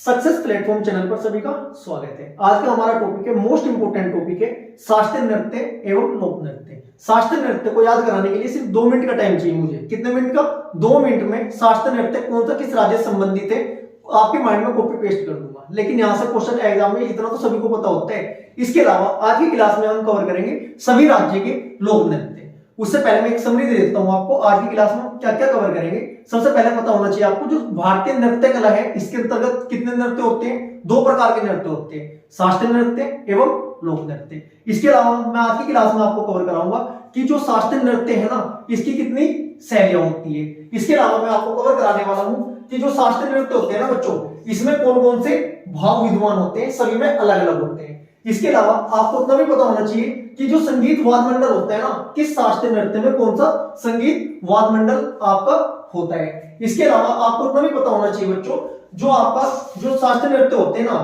Success platform channel पर सभी का स्वागत है। आज का हमारा टॉपिक है, मोस्ट इंपोर्टेंट टॉपिक है, शास्त्रीय नृत्य एवं लोक नृत्य। शास्त्रीय नृत्य को याद कराने के लिए सिर्फ 2 मिनट का टाइम चाहिए मुझे। कितने मिनट का? 2 मिनट में शास्त्रीय नृत्य कौन सा किस राज्य से संबंधित है आपके माइंड में कॉपी पेस्ट कर दूंगा। लेकिन यहाँ से क्वेश्चन एग्जाम में इतना तो सभी को पता होता है। इसके अलावा आज की क्लास में हम कवर करेंगे सभी राज्य के लोक नृत्य। उससे पहले मैं एक समरी दे देता हूं आपको, आज की क्लास में क्या क्या कवर करेंगे। सबसे पहले पता होना चाहिए आपको, जो भारतीय नृत्य कला है इसके अंतर्गत कितने नृत्य होते हैं? 2 प्रकार के नृत्य होते हैं, शास्त्रीय नृत्य एवं लोक नृत्य। इसके अलावा मैं आज की क्लास में आपको कवर कराऊंगा कि जो शास्त्रीय नृत्य है ना, इसकी कितनी शैलियां होती है। इसके अलावा मैं आपको कवर कराने वाला हूं कि जो शास्त्रीय नृत्य होते हैं ना बच्चों, इसमें कौन कौन से भाव विद्वान होते हैं, सभी में अलग अलग होते हैं। इसके अलावा आपको इतना भी पता होना चाहिए कि जो संगीत वाद मंडल होता है ना, किस शास्त्रीय नृत्य में कौन सा संगीत वाद मंडल आपका होता है। इसके अलावा आपको इतना भी पता होना चाहिए बच्चों, जो आपका जो शास्त्रीय नृत्य होते हैं ना,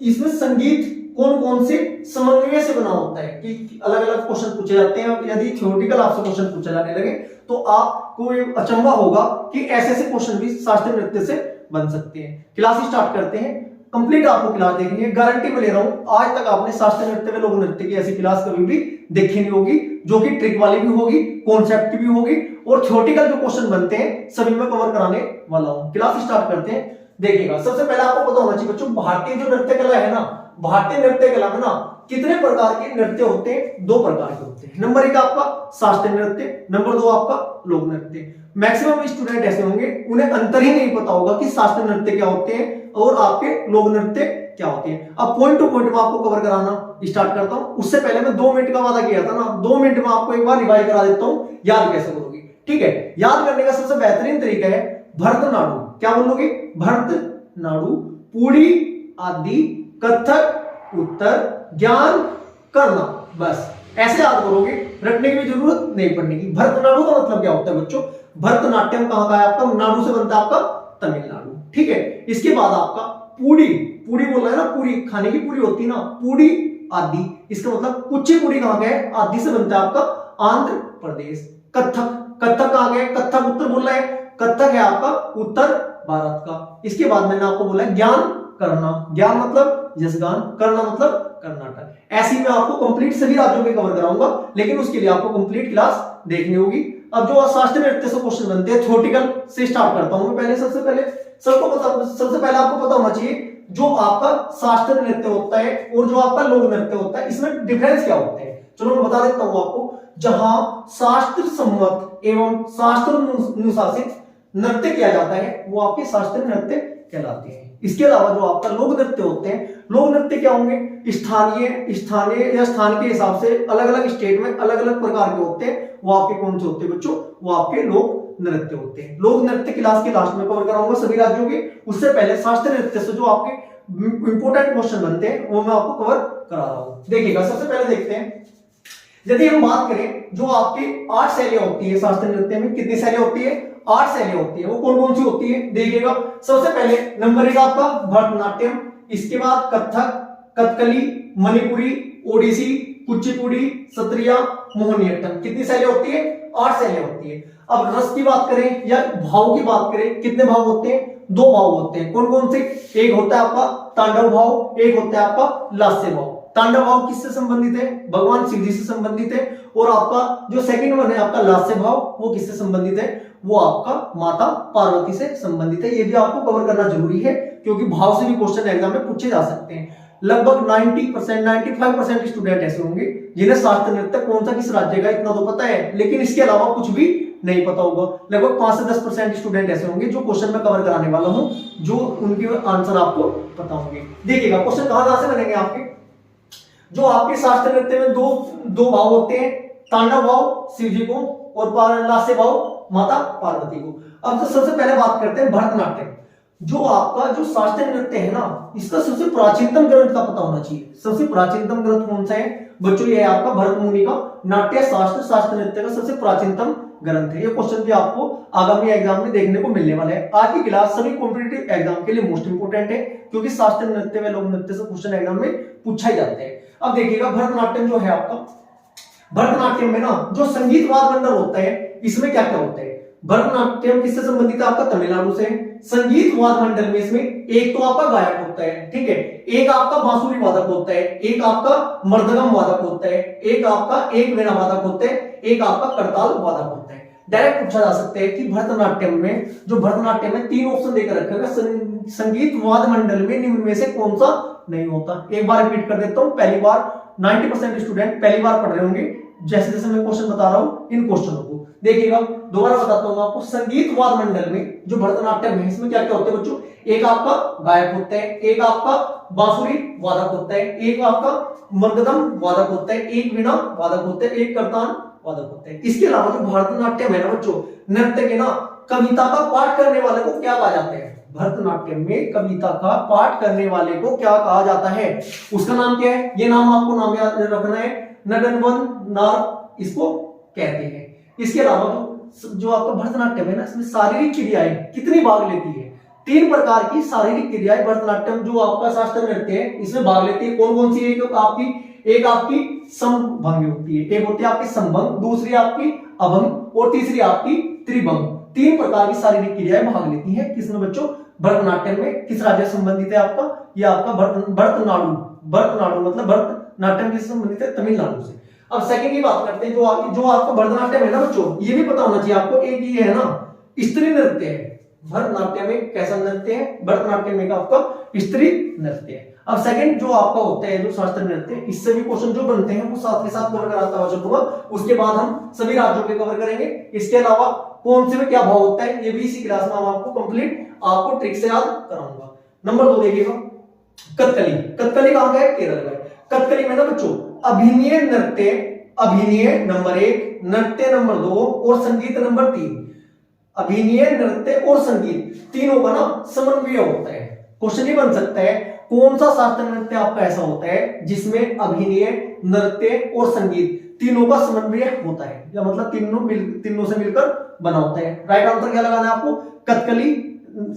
इसमें संगीत कौन कौन से समन्वय से बना होता है। कि अलग अलग क्वेश्चन पूछे जाते हैं। यदि थ्योरेटिकल आपसे क्वेश्चन पूछे जाने लगे तो आपको ये अचंभा होगा कि ऐसे ऐसे क्वेश्चन भी शास्त्रीय नृत्य से बन सकते हैं। क्लास स्टार्ट करते हैं। कंप्लीट आपको क्लास देखनी है, गारंटी में ले रहा हूं। आज तक आपने शास्त्रीय नृत्य में लोक नृत्य की ऐसी क्लास कभी भी देखी नहीं होगी, जो कि ट्रिक वाली भी होगी, कॉन्सेप्ट की भी होगी, और थ्योरेटिकल जो क्वेश्चन बनते हैं सभी में कवर कराने वाला हूं। क्लास स्टार्ट करते हैं। देखिएगा, सबसे पहले आपको पता होना चाहिए बच्चों, भारतीय जो नृत्य कला है ना, भारतीय नृत्य कला में ना कितने प्रकार के नृत्य होते हैं? 2 प्रकार के होते हैं। नंबर 1 आपका शास्त्रीय नृत्य, नंबर 2 आपका लोक नृत्य। मैक्सिमम स्टूडेंट ऐसे होंगे उन्हें अंतर ही नहीं पता होगा कि शास्त्रीय नृत्य क्या होते हैं और आपके लोक नृत्य क्या होते हैं। अब पॉइंट टू पॉइंट में आपको कवर कराना स्टार्ट करता हूं। उससे पहले मैं 2 मिनट का वादा किया था ना, 2 मिनट में आपको एक बार रिवाइज करा देता हूं, याद कैसे करोगे। ठीक है, याद करने का सबसे बेहतरीन तरीका है भरतनाट्यम। क्या बोलोगे? भरतनाट्यम, पुड़ी, आदि, कथक, उत्तर, ज्ञान, करना। बस ऐसे याद करोगे, रटने की भी जरूरत नहीं पड़ने की। भरतनाट्यम का मतलब क्या होता है बच्चों? भरतनाट्यम कहां का है आपका? नाडु से बनता है आपका तमिलनाडु। ठीक है, इसके बाद आपका पूड़ी, पूड़ी बोल रहा है ना, पूरी खाने की पूरी होती है ना, पूड़ी, आदि, इसका मतलब कुचिपुड़ी कहां का है? आदि से बनता है आपका आंध्र प्रदेश। कथक, कथक कहां गया? कथक उत्तर बोल रहा है, कथक है आपका उत्तर भारत का। इसके बाद मैंने आपको बोला ज्ञान करना, ज्ञान मतलब यशगान, करना मतलब कर्नाटक। ऐसी मैं आपको कंप्लीट सभी राज्यों के कवर कराऊंगा, लेकिन उसके लिए आपको कंप्लीट क्लास देखनी होगी। अब जो शास्त्रीय नृत्य से क्वेश्चन बनते हैं, थ्योरेटिकल से स्टार्ट करता हूं मैं। पहले सबसे पहले आपको पता होना चाहिए जो आपका शास्त्रीय नृत्य होता है और जो आपका लोक नृत्य होता है, इसमें डिफरेंस क्या होते हैं। चलो मैं बता देता हूं आपको। जहां शास्त्र सम्मत एवं शास्त्र अनुशासित नृत्य किया जाता है वो आपके शास्त्रीय नृत्य कहलाते हैं। इसके अलावा जो आपका लोक नृत्य होते हैं, लोक नृत्य क्या होंगे? स्थानीय या स्थान के हिसाब से अलग अलग स्टेट में अलग अलग प्रकार के होते हैं। वो आपके कौन से होते हैं बच्चों? वो आपके लोक नृत्य होते हैं। लोक नृत्य क्लास के लास्ट में कवर कराऊंगा सभी राज्यों के। उससे पहले शास्त्रीय नृत्य से जो आपके इंपोर्टेंट क्वेश्चन बनते हैं वो मैं आपको कवर करा रहा हूं। देखिएगा, सबसे पहले देखते हैं, यदि हम बात करें जो आपकी 8 शैलियां होती है शास्त्रीय नृत्य में, कितनी शैलियां होती है? 8 शैलियां होती है। वो कौन कौन सी होती है? देखिएगा, सबसे पहले नंबर 1 आपका भरतनाट्यम, इसके बाद कथक, कथकली, मणिपुरी, ओडिसी, कुचिपुड़ी, सत्रिया, मोहिनीअट्टम। कितनी शैलियां होती है? 8 शैलियां होती है। अब रस की बात करें या भाव की बात करें, कितने भाव होते हैं? 2 भाव होते हैं। कौन कौन से? एक होता है आपका तांडव भाव, एक होता है आपका लास्य भाव। तांडव भाव किससे संबंधित है? भगवान शिव जी से संबंधित है। और आपका जो सेकंड वन है आपका लास्य भाव, वो किससे संबंधित है? वो आपका माता पार्वती से संबंधित है। ये भी आपको कवर करना जरूरी है, क्योंकि भाव से भी क्वेश्चन एग्जाम में पूछे जा सकते हैं। लगभग 90%, 95% स्टूडेंट ऐसे होंगे जिन्हें शास्त्रीय नृत्य कौन सा किस राज्य का इतना तो पता है, लेकिन इसके अलावा कुछ भी नहीं पता होगा। लगभग 5 से 10% स्टूडेंट ऐसे होंगे जो क्वेश्चन में कवर कराने वाला हूं, जो उनके आंसर आपको पता होंगे। देखिएगा, क्वेश्चन कहां से बनेंगे आपके। जो आपके शास्त्रीय नृत्य में दो भाव होते हैं, तांडव भाव शिव जी को और लास्य भाव माता पार्वती को। अब तो सबसे पहले बात करते हैं भरतनाट्यम। जो आपका जो शास्त्रीय नृत्य है ना, इसका सबसे प्राचीनतम ग्रंथ का पता होना चाहिए। सबसे प्राचीनतम ग्रंथ कौन सा है बच्चों? ये है आपका भरत मुनि का नाट्य शास्त्र, शास्त्रीय नृत्य का सबसे प्राचीनतम ग्रंथ है। ये क्वेश्चन भी आपको आगामी एग्जाम में देखने को मिलने वाला है। आज की क्लास सभी कॉम्पिटिटिव एग्जाम के लिए मोस्ट इंपोर्टेंट है, क्योंकि शास्त्रीय नृत्य व लोक नृत्य से क्वेश्चन एग्जाम में पूछा ही जाते हैं। अब देखिएगा, भरतनाट्यम जो है आपका, भरतनाट्यम में ना जो संगीत वाद मंडल होता है, इसमें क्या क्या होता है? भरतनाट्यम किससे संबंधित है? आपका तमिलनाडु से। संगीत वाद मंडल में इसमें एक तो आपका गायक होता है, ठीक है, एक आपका बांसुरी वादक होता है, एक आपका मृदंगम वादक होता है, एक आपका एक वीणा वादक होता है, एक आपका करताल वादक होता है। डायरेक्ट पूछा जा सकता है कि भरतनाट्यम में, जो भरतनाट्यम में 3 ऑप्शन देकर रखे हैं, संगीत वाद मंडल में निम्न में से कौन सा नहीं होता? एक बार रिपीट कर देता हूं, पहली बार 90% स्टूडेंट पहली बार पढ़ रहे होंगे, जैसे जैसे मैं क्वेश्चन बता रहा हूं इन क्वेश्चनों को देखिएगा। दोबारा बताता हूं आपको, संगीत वाद मंडल में जो भरतनाट्यम है इसमें क्या क्या होते हैं बच्चों? एक आपका गायक होता है, एक आपका बांसुरी वादक होता है, एक आपका मृदंगम वादक होता है, एक वीणा वादक होता है, एक करताल वादक होता है। इसके अलावा जो भरतनाट्यम है ना बच्चों, नृत्य के ना कविता का पाठ करने वाले को क्या कहा जाता है? भरतनाट्यम में कविता का पाठ करने वाले को क्या कहा जाता है? उसका नाम क्या है? ये नाम आपको नाम याद रखना है, नगनवन नार इसको कहते हैं। इसके अलावा जो आपका भरतनाट्यम है ना, इसमें शारीरिक क्रियाएं कितनी भाग लेती है? 3 प्रकार की शारीरिक क्रियाएं भरतनाट्यम जो आपका शास्त्रीय नृत्य है इसमें भाग लेती है। कौन कौन सी है? एक आपकी समभंग होती है, एक होती है आपकी समभंग, दूसरी आपकी अभंग और तीसरी आपकी त्रिभंग। 3 प्रकार की शारीरिक क्रियाएं भाग लेती हैं किसमें बच्चों? भरतनाट्यम में। किस राज्य से संबंधित है आपका? ये आपका भरतनाडु। भरतनाडु मतलब भरतनाट्यम किससे संबंधित है? तमिलनाडु से। अब सेकंड की बात करते हैं, जो आपका भरतनाट्यम है ना बच्चों, ये भी पता होना चाहिए आपको, एक ये है ना स्त्री नृत्य है। भरतनाट्यम में कैसा नृत्य है? भरतनाट्यम में आपका स्त्री नृत्य है। अब सेकंड जो आपका होता है जो शास्त्रीय नृत्य, इससे भी क्वेश्चन जो बनते हैं वो साथ के साथ कवर कराता हुआ चलूंगा। उसके बाद हम सभी राज्यों के कवर करेंगे। इसके अलावा कौन से में क्या भाव होता है ये भी इसी क्लास में हम आपको कंप्लीट आपको ट्रिक से याद कराऊंगा। नंबर 2 देखिएगा, कथकली। कथकली कहां का है? केरल का है। कथकली में ना बच्चों अभिनय नृत्य, अभिनय नंबर 1, नृत्य नंबर 2 और संगीत नंबर 3। अभिनय नृत्य और संगीत तीनों का ना समन्वय होता है। क्वेश्चन ये बन सकता है कौन सा शास्त्रीय नृत्य आपका ऐसा होता है जिसमें अभिनय, नृत्य और संगीत तीनों का समन्वय होता है, या मतलब तीनों से मिलकर बना होता है। राइट आंसर क्या लगाना है आपको? कथकली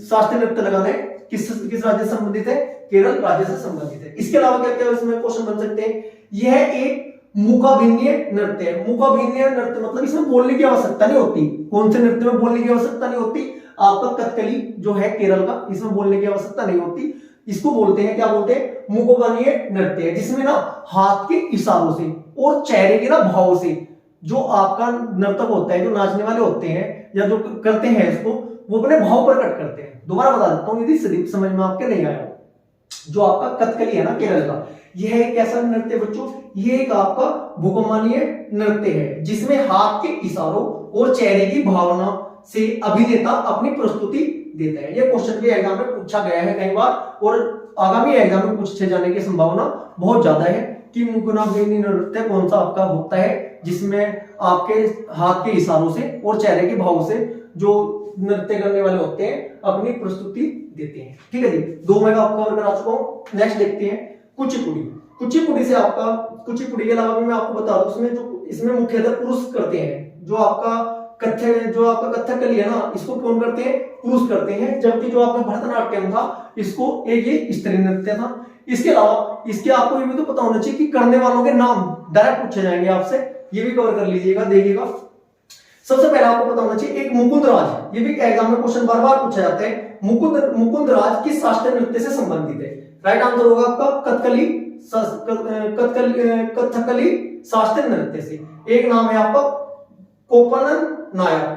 शास्त्रीय नृत्य लगाना है। किस राज्य से संबंधित है? केरल राज्य से संबंधित है। इसके अलावा क्या क्या इसमें क्वेश्चन बन सकते हैं? यह एक मुखाभिनय नृत्य है। मुखाभिनय नृत्य मतलब इसमें बोलने की आवश्यकता नहीं होती। कौन से नृत्य में बोलने की आवश्यकता नहीं होती? आपका कथकली जो है केरल का, इसमें बोलने की आवश्यकता नहीं होती। इसको बोलते हैं, क्या बोलते हैं? मुखाभिनय नृत्य है, जिसमें ना हाथ के इशारों से और चेहरे के ना भाव से जो आपका नर्तक होता है, जो नाचने वाले होते हैं या जो करते हैं इसको, वो अपने भाव प्रकट करते हैं। दोबारा बता देता हूं यदि समझ में आपके नहीं आया। जो आपका कथकली है ना केरल का, यह एक कैसा नृत्य बच्चों? ये एक आपका भूकंपनीय नृत्य है जिसमें हाथ के इशारों और चेहरे की भावना से अभिनेता अपनी प्रस्तुति देता है। ये क्वेश्चन भी एग्जाम में पूछा गया है कई बार, और आगामी एग्जाम में पूछे जाने की संभावना बहुत ज्यादा है कि मुखाभिनय नृत्य कौन सा आपका होता है जिसमें आपके हाथ के इशारों से और चेहरे के भाव से जो नृत्य करने वाले होते हैं अपनी प्रस्तुति देते हैं। ठीक है जी, 2 मैं आपको कवर करा चुका हूं। नेक्स्ट देखते हैं कुचिपुड़ी। कुचिपुड़ी से आपका, कुचिपुड़ी के अलावा भी मैं आपको बता दूं इसमें मुख्यतः पुरुष करते हैं। जो आपका कथकली है ना, इसको कौन करते हैं? पुरुष करते हैं। जबकि जो आपका भरतनाट्यम था इसको एक ये स्त्री नृत्य था। इसके अलावा इसके आपको ये भी तो पता होना चाहिए कि करने वालों के नाम डायरेक्ट पूछे जाएंगे आपसे, ये भी कवर कर लीजिएगा। देखिएगा सबसे पहले आपको पता होना चाहिए एक मुकुंद राज, ये भी एग्जाम में क्वेश्चन बार बार पूछा जाता है। मुकुंद राज किस शास्त्रीय नृत्य से संबंधित है? राइट आंसर होगा आपका कथकली शास्त्रीय नृत्य से। एक नाम है आपका कोपनन नायर,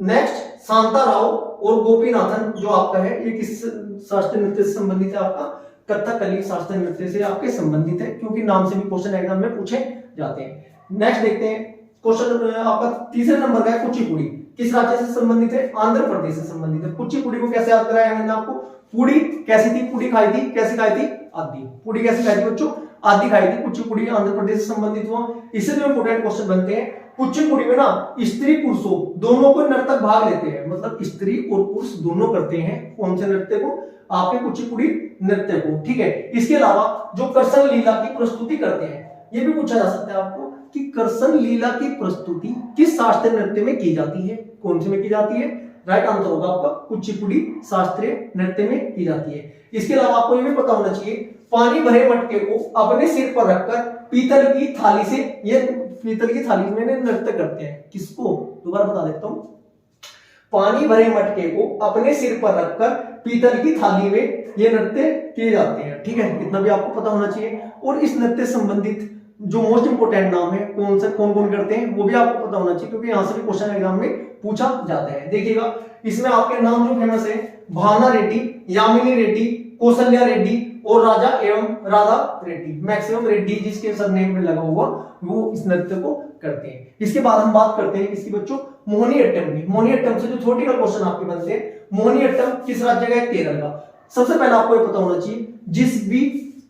नेक्स्ट शांताराव और गोपीनाथन जो आपका है, ये किस शास्त्रीय नृत्य से संबंधित है? आपका कथकली शास्त्रीय नृत्य से आपके संबंधित है, क्योंकि नाम से भी क्वेश्चन एग्जाम में पूछे जाते हैं। नेक्स्ट देखते हैं क्वेश्चन आपका तीसरे नंबर का है कुचिपुड़ी। किस राज्य से संबंधित है? आंध्र प्रदेश से संबंधित है। कुचिपुड़ी को कैसे याद कराया मैंने आपको? पूड़ी कैसी थी? पूड़ी खाई थी, कैसे खाई थी? आदि। पूड़ी कैसे खाई थी बच्चों? आदि खाई थी। कुचिपुड़ी आंध्र प्रदेश से संबंधित हुआ। इससे जो इंपोर्टेंट क्वेश्चन बनते हैं, कुचिपुड़ी में ना स्त्री पुरुषों दोनों को नर्तक भाग लेते हैं, मतलब स्त्री और पुरुष दोनों करते हैं। कौन से नृत्य को? आपके कुचिपुड़ी नृत्य को। ठीक है, इसके अलावा जो कर्सन लीला की प्रस्तुति करते हैं, ये भी पूछा जा सकता है आपको कि कर्सन लीला की प्रस्तुति किस शास्त्रीय नृत्य में की जाती है? कौन से में की जाती है? राइट आंसर होगा आपका कुचिपुड़ी शास्त्रीय नृत्य में की जाती है। इसके अलावा आपको ये भी पता होना चाहिए पानी भरे मटके को अपने सिर पर रखकर पीतल की थाली से, ये पीतल की थाली में नृत्य करते हैं। किसको? दोबारा बता देता हूं। पानी भरे मटके को अपने सिर पर रखकर पीतल की थाली में ये नृत्य किए जाते हैं। ठीक है, इतना भी आपको पता होना चाहिए। और इस नृत्य संबंधित जो मोस्ट इंपोर्टेंट नाम है, कौन कौन करते हैं, वो भी आपको पता होना चाहिए, क्योंकि यहाँ से भी क्वेश्चन एग्जाम में पूछा जाता है। देखिएगा, इसमें आपके नाम जो फेमस है, भावना रेड्डी, यामिनी रेड्डी, कौशल्या रेड्डी और राजा एवं राधा रेड्डी। मैक्सिमम रेड्डी जिसके सरनेम में लगा हुआ वो इस नृत्य को करते हैं। इसके बाद हम बात करते हैं इसकी बच्चों मोहिनी अट्टम की। मोहिनी अट्टम से जो छोटी का क्वेश्चन आपके बनते हैं, मोहिनी अट्टम किस राज्य का है? केरल का। सबसे पहले आपको ये पता होना चाहिए, जिस भी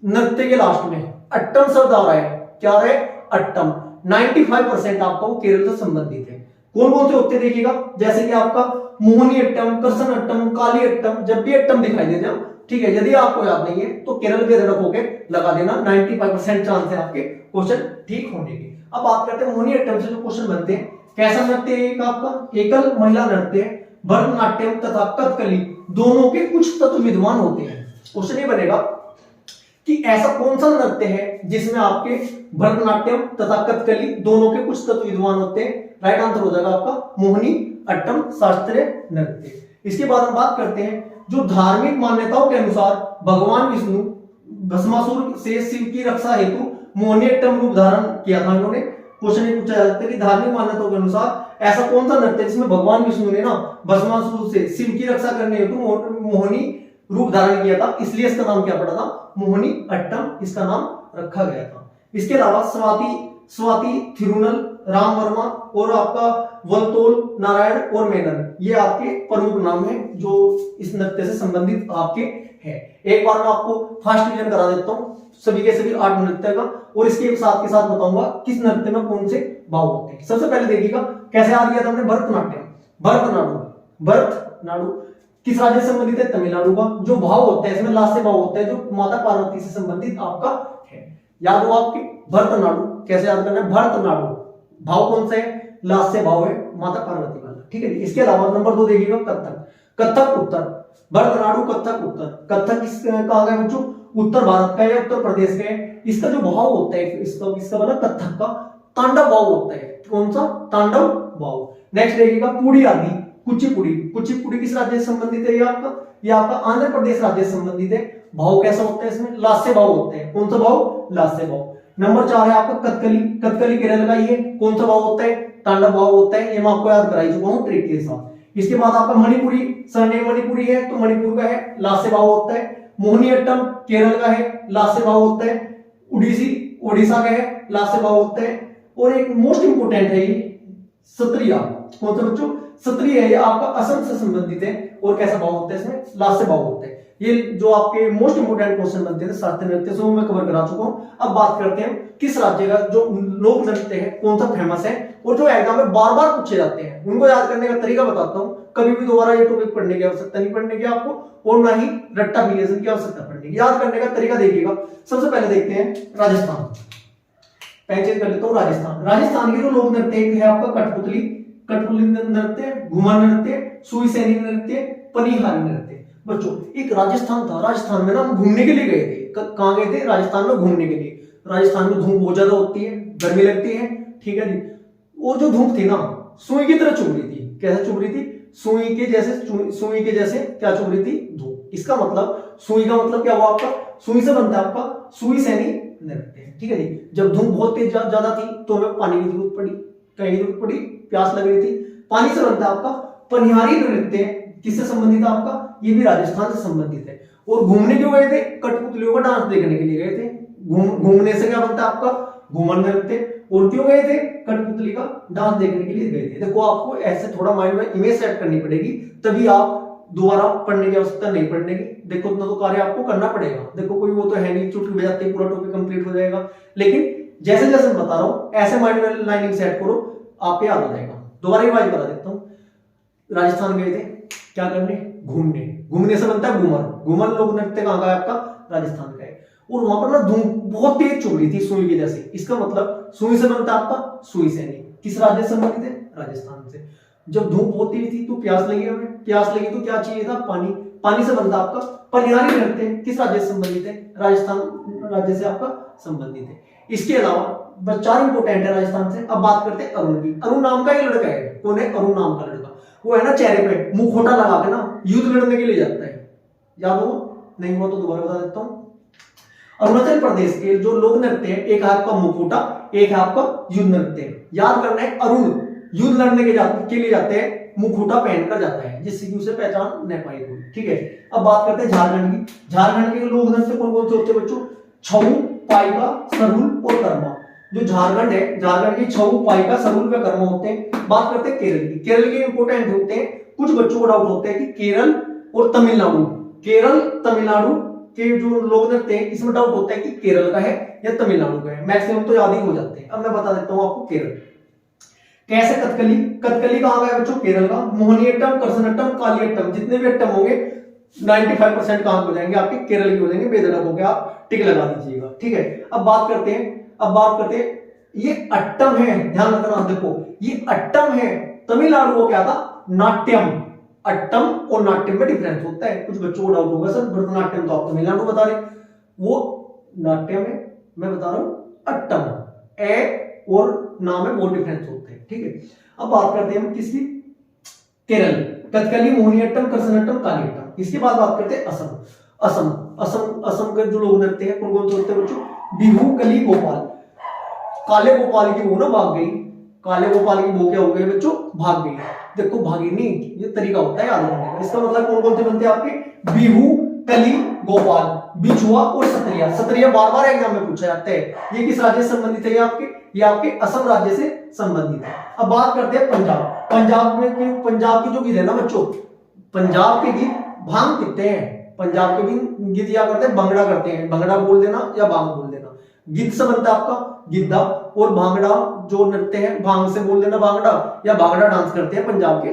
नृत्य के लास्ट में अट्टम शब्द आ रहा है, क्या रहा है? अट्टम। 95% आपका वो केरल से संबंधित है। कौन कौन से होते हैं देखिएगा, जैसे कि आपका मोहिनी अट्टम, कृष्ण अट्टम, काली अट्टम, जब भी अट्टम दिखाई दे जाए, ठीक है, यदि आपको याद नहीं है तो केरल के धड़क होके लगा देना, 95% चांस है आपके क्वेश्चन ठीक होने के। अब बात करते हैं मोहिनी अट्टम से जो क्वेश्चन बनते हैं, कैसा नृत्य है आपका? एकल महिला नृत्य, भरतनाट्यम तथा कथकली दोनों के कुछ तत्व विद्यमान होते हैं। क्वेश्चन ये बनेगा कि ऐसा कौन सा नृत्य है जिसमें आपके भरतनाट्यम तथा कथकली दोनों के कुछ तत्व विद्यमान होते हैं? राइट आंसर हो जाएगा आपका मोहिनी अट्टम शास्त्रीय नृत्य। इसके बाद हम बात करते हैं जो धार्मिक मान्यताओं के अनुसार भगवान विष्णु भस्मासुर से शिव की रक्षा हेतु मोहिनी अट्टम रूप धारण किया था इन्होंने। क्वेश्चन ये पूछा जाता है कि धार्मिक मान्यताओं के अनुसार ऐसा कौन सा नृत्य जिसमें भगवान विष्णु ने ना भस्मासुर से शिव की रक्षा करने हेतु मोहिनी रूप धारण किया था, इसलिए इसका नाम क्या पड़ा था? मोहिनी अट्टम इसका नाम रखा गया था। इसके अलावा स्वाति थिरुनल, राम वर्मा और आपका वलतोल नारायण और मेनन, ये आपके प्रमुख नाम हैं जो इस नृत्य से संबंधित आपके हैं। एक बार मैं आपको फर्स्ट डिवीजन करा देता हूँ सभी के सभी 8 नृत्य का, और इसके साथ के साथ बताऊंगा किस नृत्य में कौन से भाव होते हैं। सबसे पहले देखिएगा कैसे आ गया था हमने भरतनाट्यम। भरतनाट्यम किस राज्य से संबंधित है? तमिलनाडु का। जो भाव होता है इसमें लास्ट से भाव होता है जो माता पार्वती से संबंधित आपका है। याद हो आपके भरतनाट्यम, कैसे याद करना है? भरतनाट्यम भाव कौन सा है? लास्ट से भाव है माता पार्वती वाला। ठीक है, इसके अलावा नंबर 2 देखिएगा कथक उत्तर। भरतनाट्यम कथक उत्तर। कथक कहाँ गया बच्चों? उत्तर भारत का है, उत्तर प्रदेश का है। इसका जो भाव होता है इसका बना कथक का तांडव भाव होता है। कौन सा? तांडव भाव। नेक्स्ट देखिएगा पुड़ी आदि, कुचिपुड़ी किस राज्य से संबंधित है? ये आपका आंध्र प्रदेश राज्य से संबंधित है। भाव कैसा होता है इसमें? लास्ट से भाव होते हैं। कौन सा भाव? लास्ट से भाव। नंबर 4 है आपका कथकली केरल का। ये कौन सा भाव होता है? तांडव भाव होता है। ये मैं आपको याद कराई चुका हूँ ट्रिक के साथ। इसके बाद आपका मणिपुरी, सरनेम मणिपुरी है तो मणिपुर का है, लास्ट से भाव होता है। मोहिनी अट्टम केरल का है, लास्ट से भाव होता है। उड़ीसा का है, लास्ट से भाव होता है। और एक मोस्ट इंपोर्टेंट है ये सत्रिया। कौन सा बच्चों? सत्रिय है, ये आपका असम से संबंधित है। और कैसा भाव होता है इसमें? लास्ट से भाव होता है। ये जो आपके मोस्ट इंपोर्टेंट क्वेश्चन बनते हैं शास्त्रीय नृत्य से, वो मैं कवर करा चुका हूं। अब बात करते हैं किस राज्य का जो लोक नृत्य है कौन सा फेमस है और जो एग्जाम में बार बार पूछे जाते हैं, उनको याद करने का तरीका बताता हूं। कभी भी दोबारा ये टॉपिक पढ़ने की आवश्यकता नहीं पड़ने की आपको, और ना ही रट्टा फिलिएशन की आवश्यकता पड़ने की। याद करने का तरीका देखिएगा। सबसे पहले देखते हैं राजस्थान। पहचान कर लेता हूं राजस्थान की जो लोक नृत्य है आपका कठपुतली नृत्य, घूमर नृत्य, सुईसैनी नृत्य, पनिहारी नृत्य। बच्चों एक राजस्थान था, राजस्थान में ना हम घूमने के लिए गए थे। कहाँ गए थे? राजस्थान में घूमने के लिए। राजस्थान में धूप बहुत ज्यादा होती है, गर्मी लगती है, ठीक है जी। वो जो धूप थी ना सुई की तरह चुभ रही थी। कैसे चुभ रही थी? सुई के जैसे क्या चुभ रही थी? धूप। इसका मतलब सुई का मतलब क्या हुआ आपका? सुई से बनता है आपका सुईसैनी नृत्य, ठीक है जी। जब धूप बहुत तेज ज्यादा थी तो हमें पानी की जरूरत पड़ी, कहीं की जरूरत पड़ी, प्यास लग रही थी, पानी से बनता है आपका पनिहारी नृत्य। किससे संबंधित है आपका? ये भी राजस्थान से संबंधित है। और घूमने क्यों गए थे? कठपुतलियों का डांस देखने के लिए गए थे। घूमने से क्या बनता है आपका? घूमर नृत्य। और क्यों गए थे? कठपुतली का डांस देखने के लिए गए थे। देखो आपको ऐसे थोड़ा माइंड में इमेज सेट करनी पड़ेगी, तभी आप दोबारा पढ़ने की आवश्यकता नहीं पड़ने की। देखो इतना तो कार्य आपको करना पड़ेगा। देखो कोई वो तो है नहीं चुटकी बजाते पूरा टॉपिक कंप्लीट हो जाएगा, लेकिन जैसे जैसे मैं बता रहा हूं ऐसे माइंड में लाइनिंग सेट करो, आपको याद हो जाएगा। दोबारा रिवाइज करा देता हूं। राजस्थान गए थे क्या करने? घूमने से बनता है घूमर लोक नृत्य कहाँ का है आपका? राजस्थान का है। और वहां पर ना धूप बहुत तेज चुभ रही थी सुई की जैसे। इसका मतलब सुई से बनता है आपका सुईसैनी। किस राज्य से संबंधित है? राजस्थान से। जब धूप बहुत तेज थी तो प्यास लगी तो क्या चाहिए था? पानी से बनता आपका पनिहारी नृत्य। किस राज्य से संबंधित है? राजस्थान राज्य से आपका संबंधित है। इसके अलावा 4 इंपोर्टेंट है राजस्थान से। अब बात करते हैं अरुण की। अरुण नाम का ये लड़का है। कौन है? अरुण नाम का लड़का। वो है ना चेहरे पे मुखौटा लगा के ना युद्ध लड़ने के लिए जाता है। याद हो? नहीं हुआ तो दोबारा बता देता हूँ। अरुणाचल प्रदेश के जो लोक नृत्य है, एक है आपका मुखौटा, एक है आपका युद्ध नृत्य। याद करना है, अरुण युद्ध लड़ने के लिए जाते हैं, मुखौटा पहनकर जाता है, जिससे कि उसे पहचान नहीं पाई कोई। ठीक है, अब बात करते हैं झारखंड की। झारखंड के लोक नृत्य कौन कौन से होते हैं बच्चों? छऊ, पाइका, सरुल और कर्मा। जो झारखंड है, झारखंड की छऊ, पाइका, सरुल व कर्मा होते हैं। बात करते हैं केरल की। केरल के इंपोर्टेंट होते हैं, कुछ बच्चों को डाउट होते हैं कि केरल और तमिलनाडु, केरल तमिलनाडु के जो लोक नृत्य है इसमें डाउट होता है कि केरल का है या तमिलनाडु का है। मैक्सिमम तो याद ही हो जाते हैं। अब मैं बता देता हूं आपको केरल कैसे। कथकली, कथकली कहां का है बच्चों? केरल का। मोहिनीअट्टम, करसनअट्टम, कालियट्टम, जितने भी अट्टम होंगे 95% कहां हो जाएंगे? आपके केरल के हो जाएंगे। बेधड़क होकर आप टिक लगा दीजिएगा। ठीक है, अब बात करते हैं ये अट्टम है, ध्यान रखना। देखो ये अट्टम है, तमिलनाडु को क्या था? नाट्यम। अट्टम और नाट्यम में डिफरेंस होता है। कुछ बच्चों को डाउट होगा, सर भरतनाट्यम तो आप तमिलनाडु बता रहे, वो नाट्यम है, मैं बता रहा हूं अट्टम। ए और नाम में बहुत डिफरेंस होते हैं। ठीक है, अब बात करते हैं हम किसकी? केरल। कथकली, मोहिनीअट्टम, करसनअट्टम, कालियट्टम। इसके बाद बात करते हैं असम। असम के जो लोग नृत्य हैं कौन कौन से होते हैं बच्चों? बिहू, कली, गोपाल। काले गोपाल की बहू ना भाग गई, काले गोपाल की बहू क्या हो गई बच्चों? भाग गई। देखो भागी नहीं, ये तरीका होता है याद रखने का। इसका मतलब कौन कौन से बनते हैं आपके? बिहू, कली, गोपाल, बिछुआ और सत्रिया। सत्रिया बार बार एग्जाम में पूछा जाता है। ये किस राज्य से संबंधित है? ये आपके असम राज्य से संबंधित है। अब बात करते हैं पंजाब। पंजाब की जो गीत है ना बच्चों, पंजाब के गीत भांग पीते हैं। पंजाब के भी गीत क्या करते हैं? भंगड़ा करते हैं। भंगड़ा बोल देना या भांग बोल देना। गीत से बनता है आपका गिद्दा, और भांगड़ा जो नृत्य है भांग से बोल देना भांगड़ा, या भांगड़ा डांस करते हैं पंजाब के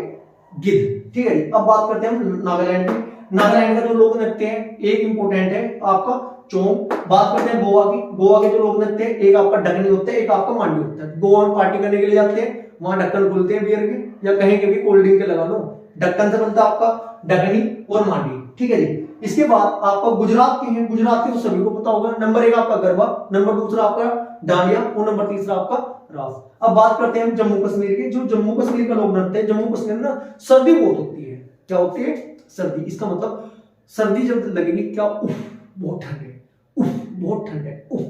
गिद्ध। ठीक है जी, अब बात करते हैं हम नागालैंड की। नागालैंड का जो लोक नृत्य है एक इंपोर्टेंट है आपका चोंग। बात करते हैं गोवा की। गोवा के जो लोक नृत्य है एक आपका डकनी होता है, एक आपका मांडी होता है। गोवा में पार्टी करने के लिए जाते हैं, वहां ढक्कन खुलते हैं बियर के, या कहीं के भी कोल्ड ड्रिंक के लगा लो। ढक्कन से बनता है आपका डकनी और मांडी। ठीक है जी, इसके बाद आपका गुजरात के हैं। गुजरात के तो सभी को पता होगा। नंबर 1 आपका गरबा, नंबर 2 आपका डांडिया और नंबर 3 आपका रास। अब बात करते हैं हम जम्मू कश्मीर की। जो जम्मू कश्मीर का लोक नृत्य है, जम्मू कश्मीर में ना सर्दी बहुत होती है। क्या होती है? सर्दी। इसका मतलब सर्दी जब लगेगी क्या? उफ बहुत ठंड है, उफ बहुत ठंड है, उफ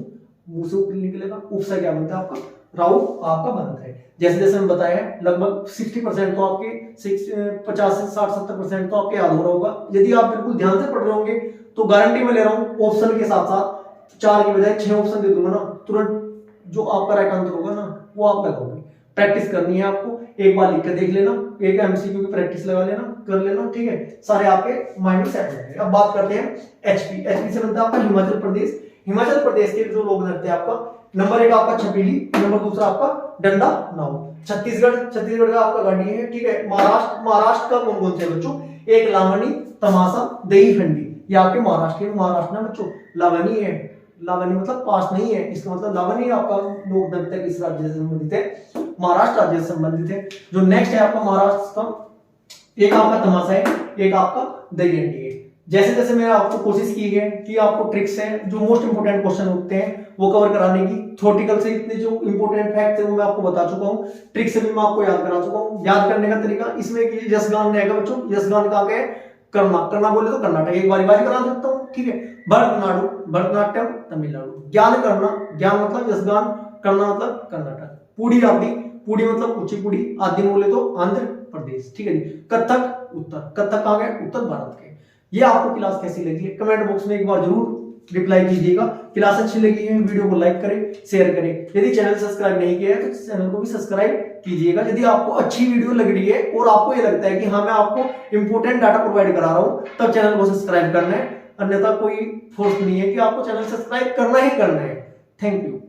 मुंह से ऊपर निकलेगा। उफ से क्या बनता है? आपका राउ आपका बनता है। जैसे जैसे हम बताया लगभग 60% तो आपके 50 से 60-70% तो आपके याद हो रहा होगा। यदि आप बिल्कुल ध्यान से पढ़ रहे होंगे तो गारंटी में ले रहा हूं ऑप्शन के साथ साथ 4 की बजाय 6 ऑप्शन दे दूंगा ना, तुरंत जो आपका राइट आंसर होगा ना वो आप लगाओगे। प्रैक्टिस करनी है आपको, एक बार लिख के देख लेना, एक एमसीक्यू की प्रैक्टिस लगा लेना, कर लेना। ठीक है, सारे आपके माइंड में सेट हो जाएंगे। अब बात करते हैं एचपी। एचपी से बनता है आपका हिमाचल प्रदेश। हिमाचल प्रदेश के जो लोक नृत्य है आपका नंबर 1 आपका छपीली, नंबर 2 आपका डंडा नाव। छत्तीसगढ़ का आपका गाड़ी है। ठीक है, महाराष्ट्र का कौन कौन से बच्चों? एक लावनी, तमाशा, दही हंडी। ये आपके महाराष्ट्र में बच्चों लावनी है। लावनी मतलब पास नहीं है, इसका मतलब लावनी आपका लोक नृत्य किस राज्य से संबंधित है? महाराष्ट्र राज्य से संबंधित है। जो नेक्स्ट है आपका महाराष्ट्र का, एक आपका तमाशा है, एक आपका दही हंडी है। जैसे जैसे मैंने आपको कोशिश की है कि आपको ट्रिक्स है, जो मोस्ट इंपोर्टेंट क्वेश्चन होते हैं वो कवर कराने की। थ्योरेटिकल से इतने जो इंपोर्टेंट फैक्ट है वो मैं आपको बता चुका हूँ, ट्रिक से भी मैं आपको याद करा चुका हूँ। याद करने का तरीका इसमें कि यशगान रहेगा बच्चों। यशगान का आगे करना बोले तो कर्नाटक, एक बारी करा सकता हूँ। ठीक है, भरतनाट्यम तमिलनाडु। ज्ञान मतलब यशगान, करना मतलब कर्नाटक। पूड़ी मतलब कुचिपुड़ी, आदि बोले तो आंध्र प्रदेश। ठीक है जी, कथक कहाँ गए? उत्तर भारत के। ये आपको क्लास कैसी लगी है कमेंट बॉक्स में एक बार जरूर रिप्लाई कीजिएगा। क्लास अच्छी लगी है वीडियो को लाइक करें, शेयर करें। यदि चैनल सब्सक्राइब नहीं किया है तो चैनल को भी सब्सक्राइब कीजिएगा। यदि आपको अच्छी वीडियो लग रही है और आपको ये लगता है कि हाँ मैं आपको इंपोर्टेंट डाटा प्रोवाइड करा रहा हूं, तब चैनल को सब्सक्राइब करना है। अन्यथा कोई फोर्स नहीं है कि आपको चैनल सब्सक्राइब करना ही करना है। Thank you.